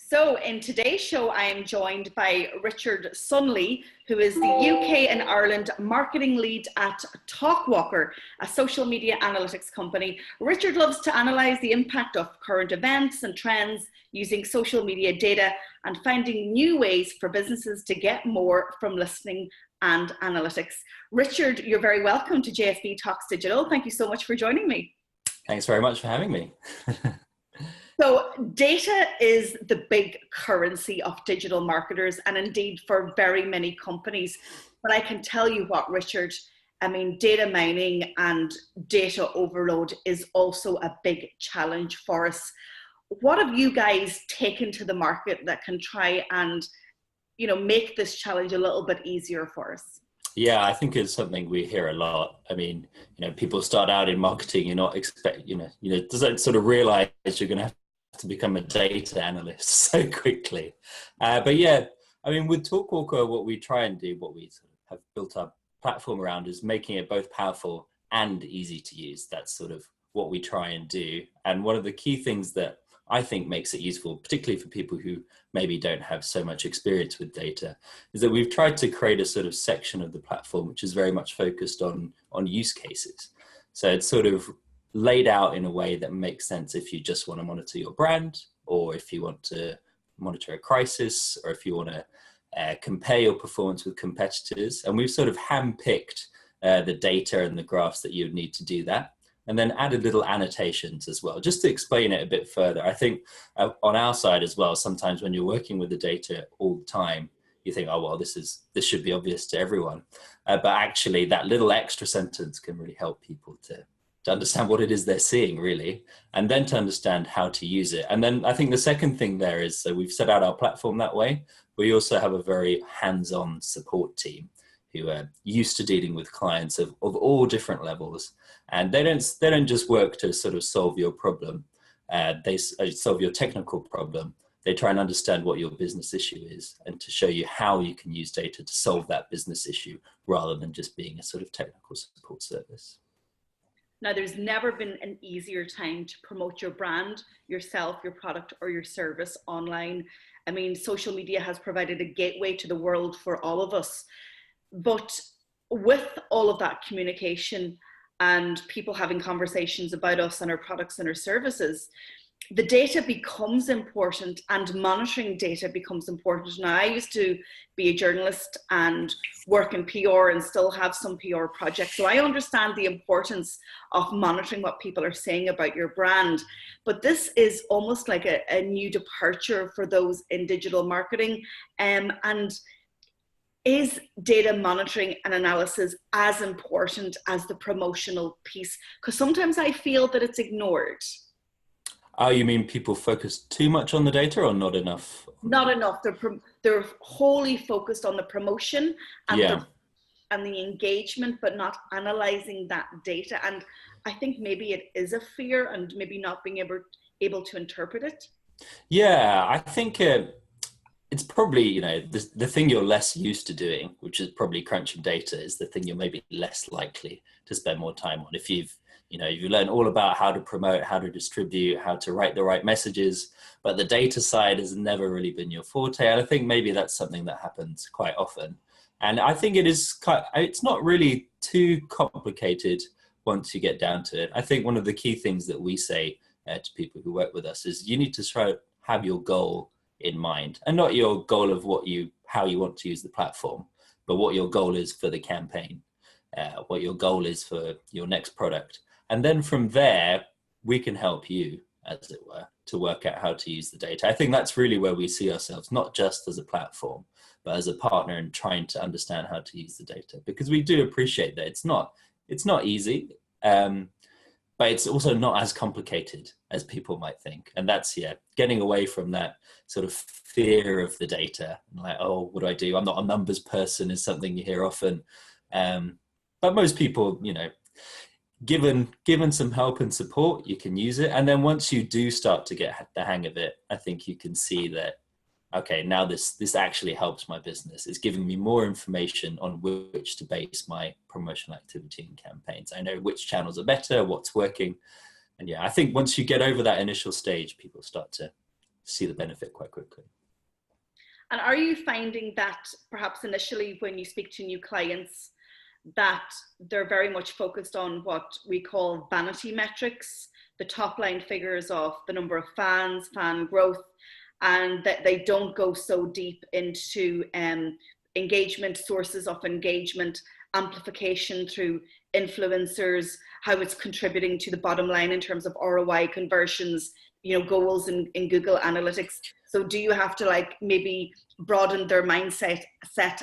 So in today's show, I am joined by Richard Sunley, who is the UK and Ireland marketing lead at Talkwalker, a social media analytics company. Richard loves to analyse the impact of current events and trends using social media data and finding new ways for businesses to get more from listening and analytics. Richard, you're very welcome to JSB Talks Digital. Thank you so much for joining me. Thanks very much for having me. So data is the big currency of digital marketers and indeed for very many companies. But I can tell you what, Richard, I mean, data mining and data overload is also a big challenge for us. What have you guys taken to the market that can try and, make this challenge a little bit easier for us? Yeah, I think it's something we hear a lot. I mean, people start out in marketing, you're not doesn't sort of realize you're going to have to become a data analyst so quickly. But yeah, I mean, with Talkwalker, what we try and do, what we sort of have built our platform around is making it both powerful and easy to use. That's sort of what we try and do. And one of the key things that I think makes it useful, particularly for people who maybe don't have so much experience with data, is that we've tried to create a sort of section of the platform which is very much focused on use cases. So it's sort of laid out in a way that makes sense if you just want to monitor your brand, or if you want to monitor a crisis, or if you want to compare your performance with competitors. And we've sort of handpicked the data and the graphs that you would need to do that, and then added little annotations as well, just to explain it a bit further. I think on our side as well, sometimes when you're working with the data all the time, you think, oh, well, this should be obvious to everyone. But actually that little extra sentence can really help people to understand what it is they're seeing, really, and then to understand how to use it. And then I think the second thing there is, so we've set out our platform that way. We also have a very hands-on support team who are used to dealing with clients of all different levels. And they don't just work to sort of solve your problem. They solve your technical problem. They try and understand what your business issue is and to show you how you can use data to solve that business issue, rather than just being a sort of technical support service. Now, there's never been an easier time to promote your brand, yourself, your product, or your service online. I mean, social media has provided a gateway to the world for all of us. But with all of that communication and people having conversations about us and our products and our services, the data becomes important and monitoring data becomes important. Now, I used to be a journalist and work in PR and still have some PR projects. So I understand the importance of monitoring what people are saying about your brand. But this is almost like a new departure for those in digital marketing. And is data monitoring and analysis as important as the promotional piece? Because sometimes I feel that it's ignored. Oh, you mean people focus too much on the data or not enough? Not enough. They're wholly focused on the promotion and, and the engagement, but not analyzing that data. And I think maybe it is a fear and maybe not being able to interpret it. Yeah, I think it's probably, the thing you're less used to doing, which is probably crunching data, is the thing you're maybe less likely to spend more time on. If you've learned all about how to promote, how to distribute, how to write the right messages, but the data side has never really been your forte. And I think maybe that's something that happens quite often. And I think it's not really too complicated once you get down to it. I think one of the key things that we say to people who work with us is you need to try to have your goal in mind, and not your goal of how you want to use the platform, but what your goal is for the campaign, what your goal is for your next product. And then from there, we can help you, as it were, to work out how to use the data. I think that's really where we see ourselves, not just as a platform, but as a partner in trying to understand how to use the data, because we do appreciate that it's not easy, but it's also not as complicated as people might think. And that's, getting away from that sort of fear of the data. Like, oh, what do I do? I'm not a numbers person is something you hear often. But most people, given some help and support, you can use it. And then once you do start to get the hang of it, I think you can see that, okay, now this actually helps my business. It's giving me more information on which to base my promotional activity and campaigns. I know which channels are better, what's working. And I think once you get over that initial stage, people start to see the benefit quite quickly. And are you finding that perhaps initially when you speak to new clients that they're very much focused on what we call vanity metrics, the top line figures of the number of fans, fan growth, and that they don't go so deep into engagement, sources of engagement, amplification through influencers, how it's contributing to the bottom line in terms of ROI conversions, goals in Google Analytics? So do you have to like maybe broaden their mindset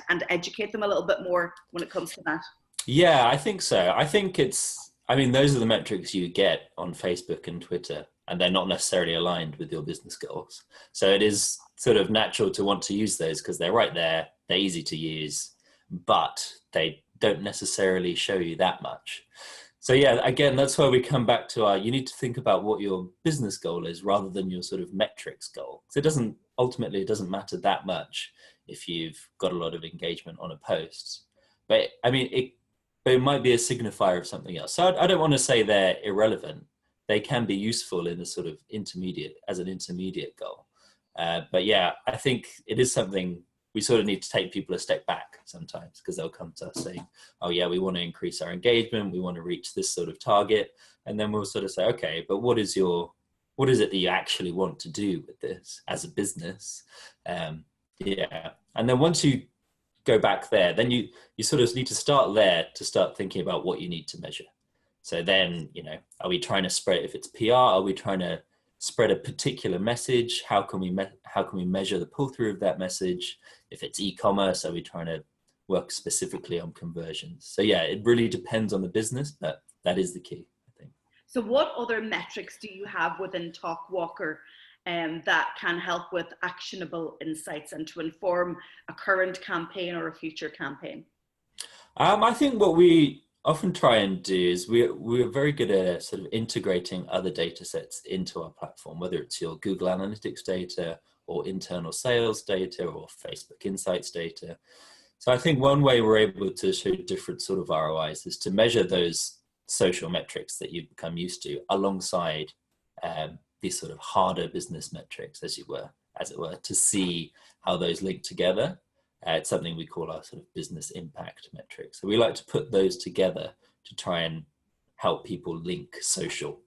and educate them a little bit more when it comes to that? Yeah, I think so. I think those are the metrics you get on Facebook and Twitter, and they're not necessarily aligned with your business goals. So it is sort of natural to want to use those because they're right there, they're easy to use, but they don't necessarily show you that much. So yeah, again, that's why we come back to you need to think about what your business goal is rather than your sort of metrics goal. So it doesn't matter that much if you've got a lot of engagement on a post, but it might be a signifier of something else. So I don't want to say they're irrelevant. They can be useful in a sort of as an intermediate goal. But yeah, I think it is something we sort of need to take people a step back sometimes, because they'll come to us saying, oh yeah, we want to increase our engagement, we want to reach this sort of target. And then we'll sort of say, okay, but what is it that you actually want to do with this as a business? Yeah. And then once you go back there, then you sort of need to start there to start thinking about what you need to measure. So then, are we trying to spread, if it's PR, are we trying to spread a particular message? How can we measure the pull through of that message? If it's e-commerce, are we trying to work specifically on conversions? So yeah, it really depends on the business, but that is the key, I think. So what other metrics do you have within TalkWalker that can help with actionable insights and to inform a current campaign or a future campaign? I think what we often try and do is we're very good at sort of integrating other data sets into our platform, whether it's your Google Analytics data or internal sales data or Facebook Insights data. So I think one way we're able to show different sort of ROIs is to measure those social metrics that you've become used to alongside these sort of harder business metrics, as it were, to see how those link together. It's something we call our sort of business impact metrics. So we like to put those together to try and help people link social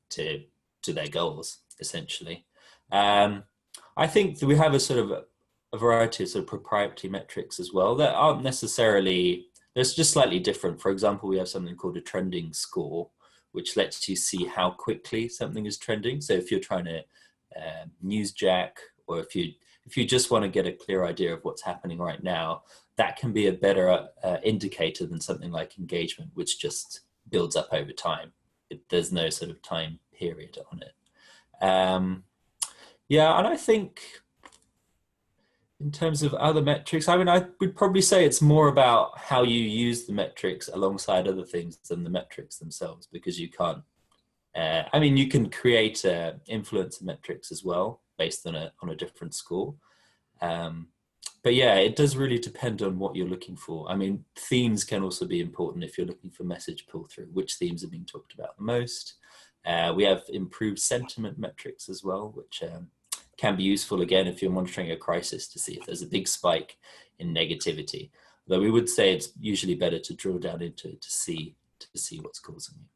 to their goals, essentially. I think that we have a variety of sort of proprietary metrics as well that aren't necessarily, there's just slightly different. For example, we have something called a trending score, which lets you see how quickly something is trending. So if you're trying to newsjack, or if you just want to get a clear idea of what's happening right now, that can be a better indicator than something like engagement, which just builds up over time. There's no sort of time period on it. Yeah, and I think in terms of other metrics, I would probably say it's more about how you use the metrics alongside other things than the metrics themselves, because you can't, you can create influencer metrics as well based on a different score. But yeah, it does really depend on what you're looking for. Themes can also be important if you're looking for message pull through, which themes are being talked about the most. We have improved sentiment metrics as well, which can be useful again if you're monitoring a crisis to see if there's a big spike in negativity. Though we would say it's usually better to drill down into it to see what's causing it.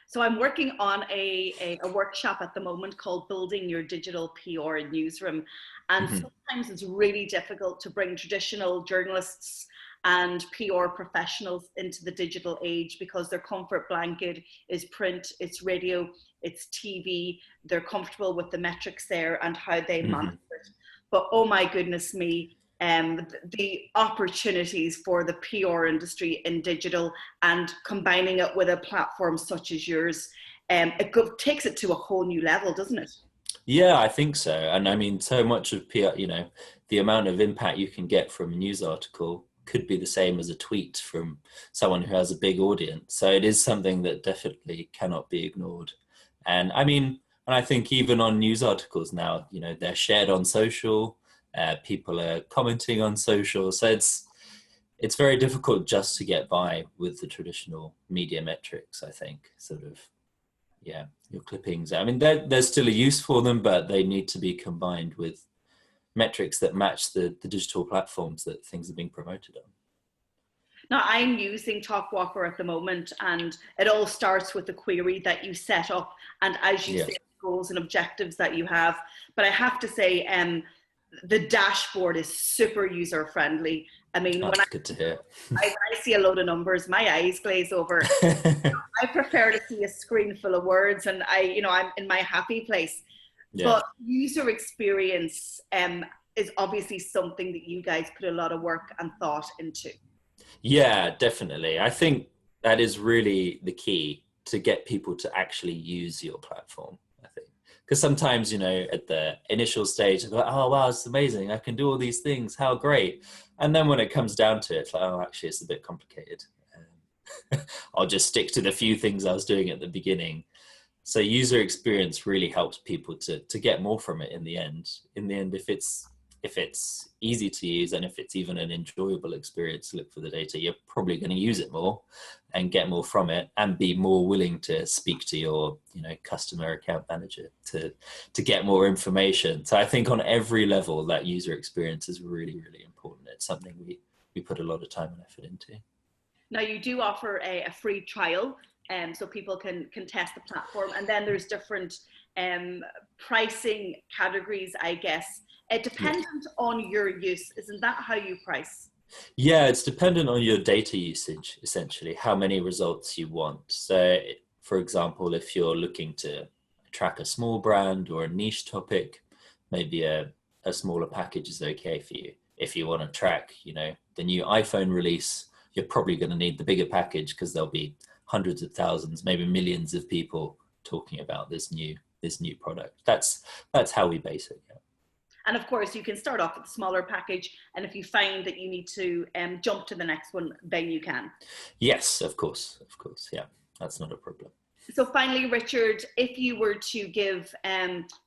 So I'm working on a workshop at the moment called Building Your Digital PR Newsroom. And sometimes it's really difficult to bring traditional journalists and PR professionals into the digital age because their comfort blanket is print, it's radio, it's TV. They're comfortable with the metrics there and how they monitor it. But oh my goodness me, the opportunities for the PR industry in digital and combining it with a platform such as yours, takes it to a whole new level, doesn't it? Yeah, I think so. And so much of PR, the amount of impact you can get from a news article could be the same as a tweet from someone who has a big audience. So it is something that definitely cannot be ignored. And I think even on news articles now, they're shared on social, people are commenting on social. So it's very difficult just to get by with the traditional media metrics, I think, yeah, your clippings. I mean, there's still a use for them, but they need to be combined with metrics that match the digital platforms that things are being promoted on. Now, I'm using TalkWalker at the moment, and it all starts with the query that you set up, and as you say, goals and objectives that you have. But I have to say, the dashboard is super user friendly. I mean, that's good to hear. when I see a load of numbers, my eyes glaze over. I prefer to see a screen full of words, and I'm in my happy place. Yeah. But user experience is obviously something that you guys put a lot of work and thought into. Yeah, definitely. I think that is really the key to get people to actually use your platform, I think. Because sometimes, at the initial stage, they're like, oh, wow, it's amazing. I can do all these things. How great. And then when it comes down to it, it's like, oh, actually, it's a bit complicated. I'll just stick to the few things I was doing at the beginning. So user experience really helps people to get more from it in the end. In the end, if it's easy to use and if it's even an enjoyable experience to look for the data, you're probably going to use it more and get more from it and be more willing to speak to your customer account manager to get more information. So I think on every level that user experience is really, really important. It's something we put a lot of time and effort into. Now you do offer a free trial, so people can test the platform, and then there's different pricing categories, I guess. Dependent on your use, isn't that how you price? Yeah, it's dependent on your data usage, essentially, how many results you want. So, for example, if you're looking to track a small brand or a niche topic, maybe a smaller package is okay for you. If you want to track, the new iPhone release, you're probably going to need the bigger package because there'll be hundreds of thousands, maybe millions of people talking about this new product. That's how we base it. Yeah. And of course, you can start off with a smaller package, and if you find that you need to jump to the next one, then you can. Yes, of course. Yeah, that's not a problem. So finally, Richard, if you were to give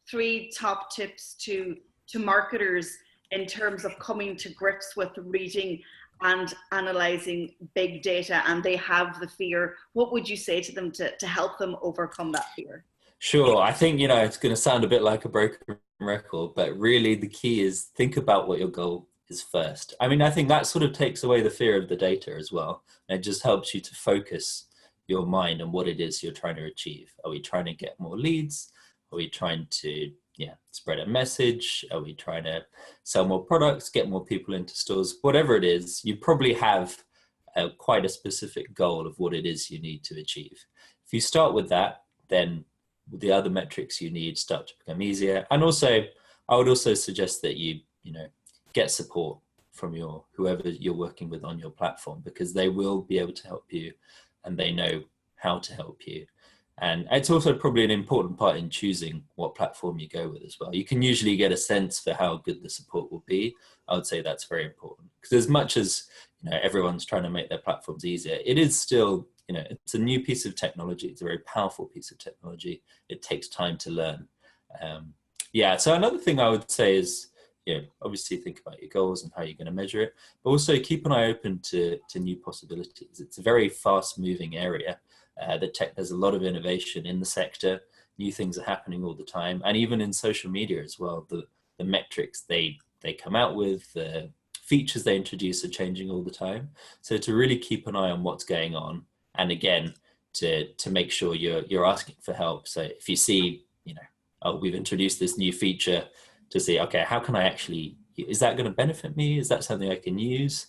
3 top tips to marketers in terms of coming to grips with reading and analyzing big data, and they have the fear, what would you say to them to help them overcome that fear? Sure. I think, it's going to sound a bit like a broken record, but really the key is think about what your goal is first. I mean, I think that sort of takes away the fear of the data as well. And it just helps you to focus your mind on what it is you're trying to achieve. Are we trying to get more leads? Are we trying to spread a message? Are we trying to sell more products, get more people into stores? Whatever it is, you probably have quite a specific goal of what it is you need to achieve. If you start with that, then the other metrics you need start to become easier. And also, I would also suggest that you get support from whoever you're working with on your platform, because they will be able to help you and they know how to help you. And it's also probably an important part in choosing what platform you go with as well. You can usually get a sense for how good the support will be. I would say that's very important, because as much as everyone's trying to make their platforms easier, it is still it's a new piece of technology. It's a very powerful piece of technology. It takes time to learn. So another thing I would say is, obviously think about your goals and how you're going to measure it, but also keep an eye open to new possibilities. It's a very fast moving area. There's a lot of innovation in the sector. New things are happening all the time. And even in social media as well, the metrics they come out with, the features they introduce are changing all the time. So to really keep an eye on what's going on, and again, to make sure you're asking for help. So if you see, we've introduced this new feature, to see, okay, how can I actually, is that going to benefit me? Is that something I can use?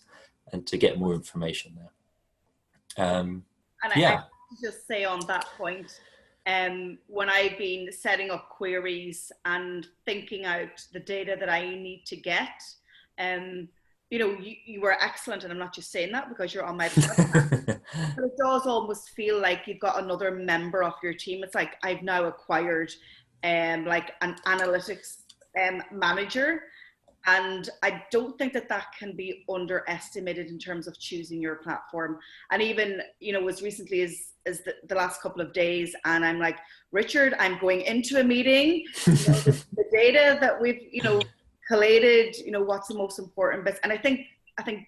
And to get more information there. I just say on that point, when I've been setting up queries and thinking out the data that I need to get, you were excellent, and I'm not just saying that because you're on my podcast, but it does almost feel like you've got another member of your team. It's like I've now acquired like an analytics manager, and I don't think that can be underestimated in terms of choosing your platform. And even as recently as the last couple of days, and I'm like, Richard, I'm going into a meeting, the data that we've collated, what's the most important bits. And I think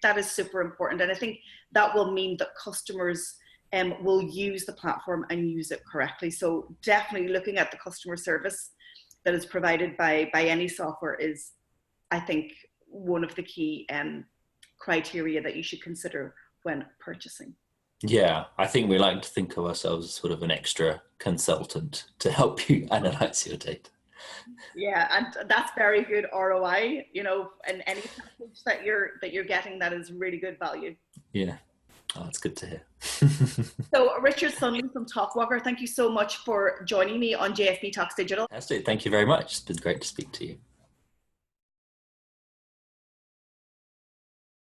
that is super important, and I think that will mean that customers will use the platform and use it correctly. So definitely looking at the customer service that is provided by any software is, I think, one of the key criteria that you should consider when purchasing. Yeah, I think we like to think of ourselves as sort of an extra consultant to help you analyze your data. Yeah, and that's very good ROI, you know, and any package that you're getting, that is really good value. Yeah, oh, that's good to hear. So Richard Sunley from Talkwalker, thank you so much for joining me on JSB Talks Digital. Fantastic. Thank you very much. It's been great to speak to you.